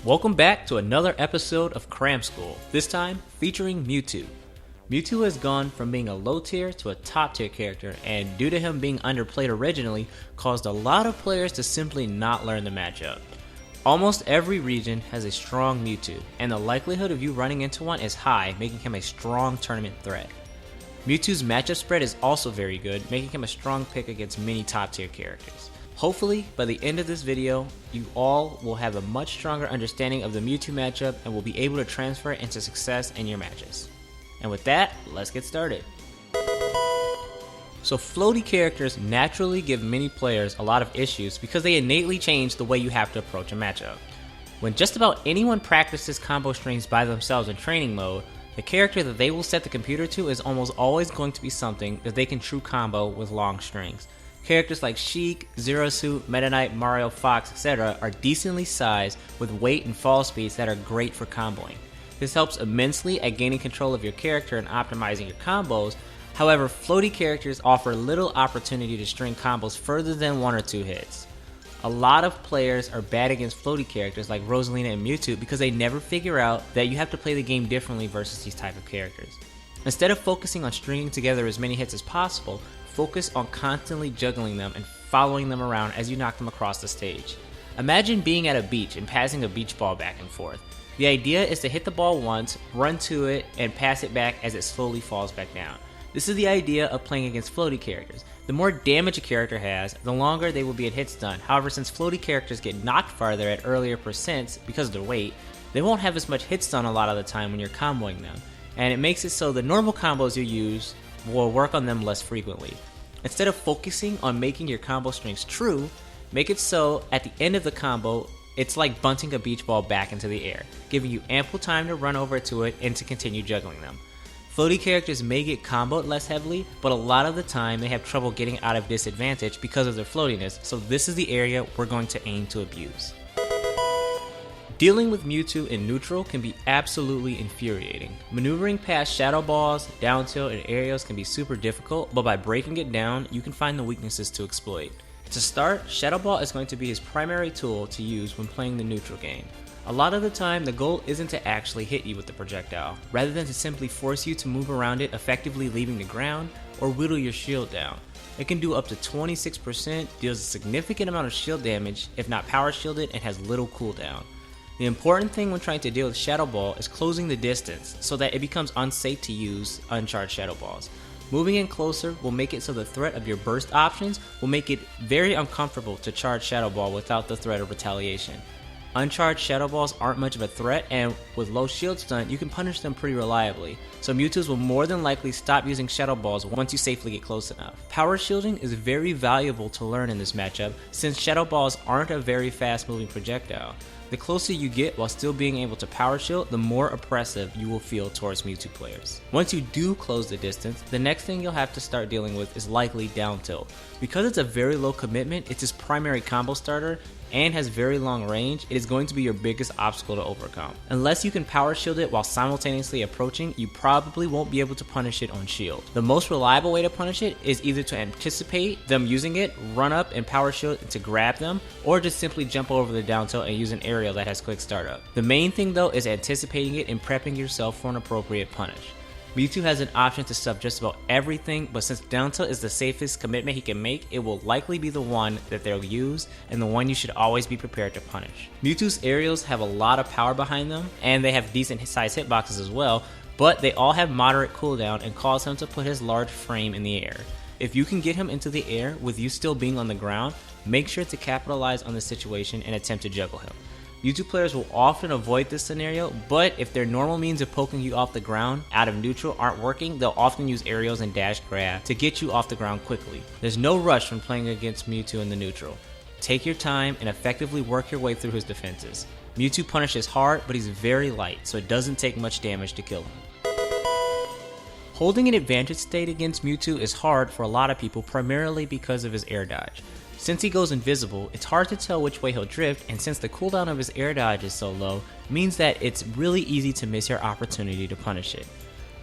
Welcome back to another episode of Cram School, this time featuring Mewtwo. Mewtwo has gone from being a low tier to a top tier character, and due to him being underplayed originally, caused a lot of players to simply not learn the matchup. Almost every region has a strong Mewtwo, and the likelihood of you running into one is high, making him a strong tournament threat. Mewtwo's matchup spread is also very good, making him a strong pick against many top tier characters. Hopefully, by the end of this video, you all will have a much stronger understanding of the Mewtwo matchup and will be able to transfer it into success in your matches. And with that, let's get started. So floaty characters naturally give many players a lot of issues because they innately change the way you have to approach a matchup. When just about anyone practices combo strings by themselves in training mode, the character that they will set the computer to is almost always going to be something that they can true combo with long strings. Characters like Sheik, Zero Meta Knight, Mario, Fox, etc. are decently sized with weight and fall speeds that are great for comboing. This helps immensely at gaining control of your character and optimizing your combos. However, floaty characters offer little opportunity to string combos further than 1 or 2 hits. A lot of players are bad against floaty characters like Rosalina and Mewtwo because they never figure out that you have to play the game differently versus these type of characters. Instead of focusing on stringing together as many hits as possible, focus on constantly juggling them and following them around as you knock them across the stage. Imagine being at a beach and passing a beach ball back and forth. The idea is to hit the ball once, run to it, and pass it back as it slowly falls back down. This is the idea of playing against floaty characters. The more damage a character has, the longer they will be at hit stun. However, since floaty characters get knocked farther at earlier percents because of their weight, they won't have as much hit stun a lot of the time when you're comboing them. And it makes it so the normal combos you use will work on them less frequently. Instead of focusing on making your combo strings true, make it so at the end of the combo, it's like bunting a beach ball back into the air, giving you ample time to run over to it and to continue juggling them. Floaty characters may get comboed less heavily, but a lot of the time they have trouble getting out of disadvantage because of their floatiness, so this is the area we're going to aim to abuse. Dealing with Mewtwo in neutral can be absolutely infuriating. Maneuvering past shadow balls, down tilt, and aerials can be super difficult, but by breaking it down, you can find the weaknesses to exploit. To start, Shadow Ball is going to be his primary tool to use when playing the neutral game. A lot of the time, the goal isn't to actually hit you with the projectile, rather than to simply force you to move around it, effectively leaving the ground, or whittle your shield down. It can do up to 26%, deals a significant amount of shield damage, if not power shielded, and has little cooldown. The important thing when trying to deal with Shadow Ball is closing the distance so that it becomes unsafe to use uncharged Shadow Balls. Moving in closer will make it so the threat of your burst options will make it very uncomfortable to charge Shadow Ball without the threat of retaliation. Uncharged Shadow Balls aren't much of a threat, and with low shield stun, you can punish them pretty reliably, so Mewtwo's will more than likely stop using Shadow Balls once you safely get close enough. Power shielding is very valuable to learn in this matchup since Shadow Balls aren't a very fast moving projectile. The closer you get while still being able to power shield, the more oppressive you will feel towards Mewtwo players. Once you do close the distance, the next thing you'll have to start dealing with is likely down tilt. Because it's a very low commitment, it's his primary combo starter, and has very long range, it is going to be your biggest obstacle to overcome. Unless you can power shield it while simultaneously approaching, you probably won't be able to punish it on shield. The most reliable way to punish it is either to anticipate them using it, run up and power shield to grab them, or just simply jump over the down tilt and use an aerial that has quick startup. The main thing though is anticipating it and prepping yourself for an appropriate punish. Mewtwo has an option to stuff just about everything, but since down tilt is the safest commitment he can make, it will likely be the one that they'll use and the one you should always be prepared to punish. Mewtwo's aerials have a lot of power behind them, and they have decent size hitboxes as well, but they all have moderate cooldown and cause him to put his large frame in the air. If you can get him into the air with you still being on the ground, make sure to capitalize on the situation and attempt to juggle him. Mewtwo players will often avoid this scenario, but if their normal means of poking you off the ground out of neutral aren't working, they'll often use aerials and dash grab to get you off the ground quickly. There's no rush when playing against Mewtwo in the neutral. Take your time and effectively work your way through his defenses. Mewtwo punishes hard, but he's very light, so it doesn't take much damage to kill him. Holding an advantage state against Mewtwo is hard for a lot of people, primarily because of his air dodge. Since he goes invisible, it's hard to tell which way he'll drift, and since the cooldown of his air dodge is so low, means that it's really easy to miss your opportunity to punish it.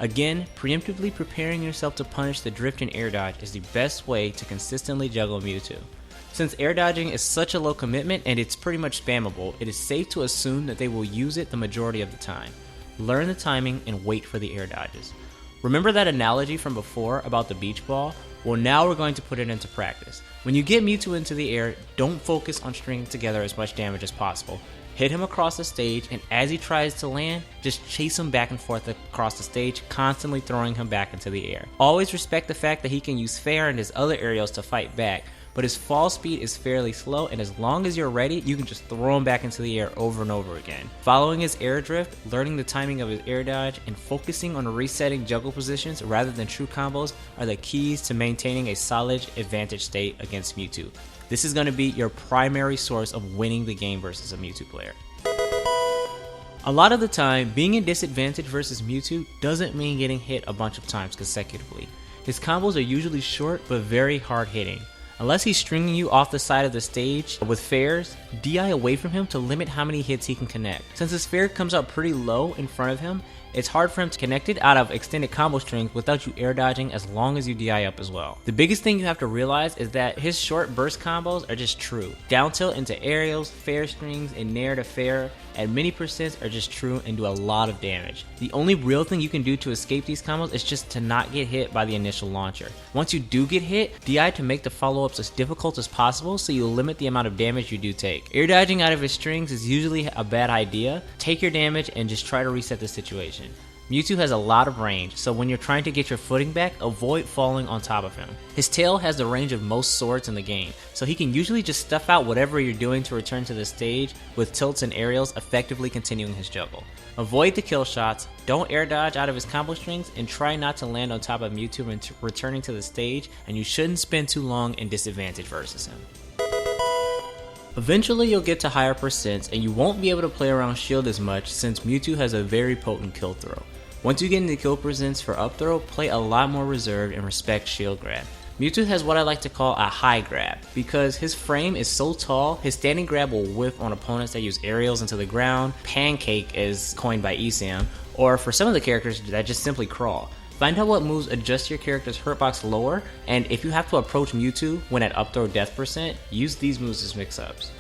Again, preemptively preparing yourself to punish the drift and air dodge is the best way to consistently juggle Mewtwo. Since air dodging is such a low commitment and it's pretty much spammable, it is safe to assume that they will use it the majority of the time. Learn the timing and wait for the air dodges. Remember that analogy from before about the beach ball? Well, now we're going to put it into practice. When you get Mewtwo into the air, don't focus on stringing together as much damage as possible. Hit him across the stage, and as he tries to land, just chase him back and forth across the stage, constantly throwing him back into the air. Always respect the fact that he can use Fair and his other aerials to fight back, but his fall speed is fairly slow, and as long as you're ready, you can just throw him back into the air over and over again. Following his air drift, learning the timing of his air dodge, and focusing on resetting juggle positions rather than true combos are the keys to maintaining a solid advantage state against Mewtwo. This is going to be your primary source of winning the game versus a Mewtwo player. A lot of the time, being in disadvantage versus Mewtwo doesn't mean getting hit a bunch of times consecutively. His combos are usually short but very hard hitting. Unless he's stringing you off the side of the stage with fairs, DI away from him to limit how many hits he can connect. Since his fair comes out pretty low in front of him, it's hard for him to connect it out of extended combo strings without you air dodging as long as you DI up as well. The biggest thing you have to realize is that his short burst combos are just true. Down tilt into aerials, fair strings, and nair to fair at many percents are just true and do a lot of damage. The only real thing you can do to escape these combos is just to not get hit by the initial launcher. Once you do get hit, DI to make the follow-ups as difficult as possible so you limit the amount of damage you do take. Air dodging out of his strings is usually a bad idea. Take your damage and just try to reset the situation. Mewtwo has a lot of range, so when you're trying to get your footing back, avoid falling on top of him. His tail has the range of most swords in the game, so he can usually just stuff out whatever you're doing to return to the stage, with tilts and aerials effectively continuing his juggle. Avoid the kill shots, don't air dodge out of his combo strings, and try not to land on top of Mewtwo when returning to the stage, and you shouldn't spend too long in disadvantage versus him. Eventually you'll get to higher percents and you won't be able to play around shield as much since Mewtwo has a very potent kill throw. Once you get into kill percents for up throw, play a lot more reserved and respect shield grab. Mewtwo has what I like to call a high grab. Because his frame is so tall, his standing grab will whiff on opponents that use aerials into the ground, pancake is coined by ESAM, or for some of the characters that just simply crawl. Find out what moves adjust your character's hurtbox lower, and if you have to approach Mewtwo when at up throw death percent, use these moves as mix-ups.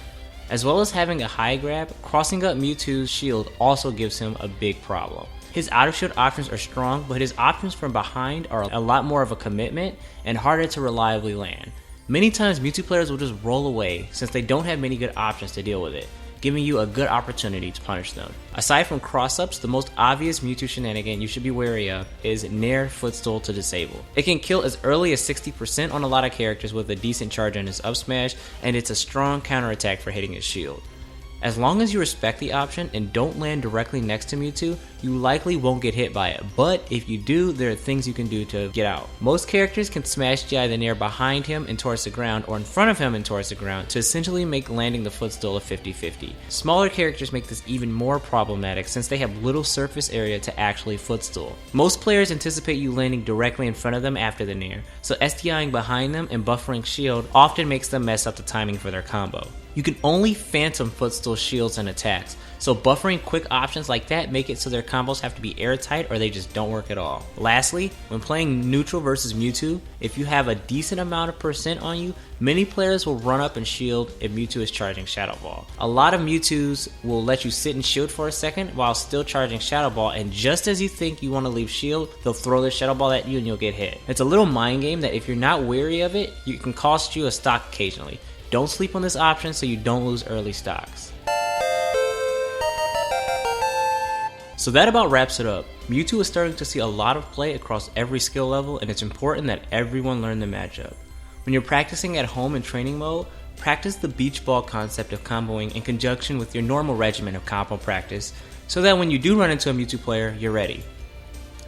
As well as having a high grab, crossing up Mewtwo's shield also gives him a big problem. His out of shield options are strong, but his options from behind are a lot more of a commitment and harder to reliably land. Many times Mewtwo players will just roll away since they don't have many good options to deal with it, giving you a good opportunity to punish them. Aside from cross-ups, the most obvious Mewtwo shenanigan you should be wary of is Nair footstool to disable. It can kill as early as 60% on a lot of characters with a decent charge on his up smash, and it's a strong counterattack for hitting his shield. As long as you respect the option and don't land directly next to Mewtwo, you likely won't get hit by it, but if you do, there are things you can do to get out. Most characters can smash GI the Nair behind him and towards the ground, or in front of him and towards the ground, to essentially make landing the footstool a 50-50. Smaller characters make this even more problematic since they have little surface area to actually footstool. Most players anticipate you landing directly in front of them after the Nair, so SDIing behind them and buffering shield often makes them mess up the timing for their combo. You can only phantom footstool shields and attacks, so buffering quick options like that make it so their combos have to be airtight or they just don't work at all. Lastly, when playing neutral versus Mewtwo, if you have a decent amount of percent on you, many players will run up and shield if Mewtwo is charging Shadow Ball. A lot of Mewtwo's will let you sit and shield for a second while still charging Shadow Ball, and just as you think you want to leave shield, they'll throw their Shadow Ball at you and you'll get hit. It's a little mind game that if you're not wary of it, it can cost you a stock occasionally. Don't sleep on this option so you don't lose early stocks. So that about wraps it up. Mewtwo is starting to see a lot of play across every skill level, and it's important that everyone learn the matchup. When you're practicing at home in training mode, practice the beach ball concept of comboing in conjunction with your normal regimen of combo practice, so that when you do run into a Mewtwo player, you're ready.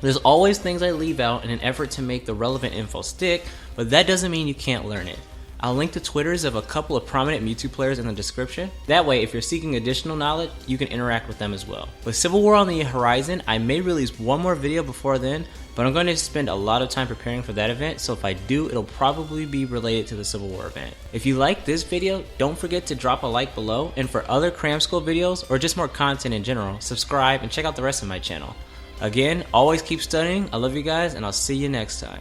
There's always things I leave out in an effort to make the relevant info stick, but that doesn't mean you can't learn it. I'll link the Twitters of a couple of prominent Mewtwo players in the description. That way, if you're seeking additional knowledge, you can interact with them as well. With Civil War on the horizon, I may release one more video before then, but I'm going to spend a lot of time preparing for that event, so if I do, it'll probably be related to the Civil War event. If you like this video, don't forget to drop a like below, and for other Cram School videos, or just more content in general, subscribe and check out the rest of my channel. Again, always keep studying, I love you guys, and I'll see you next time.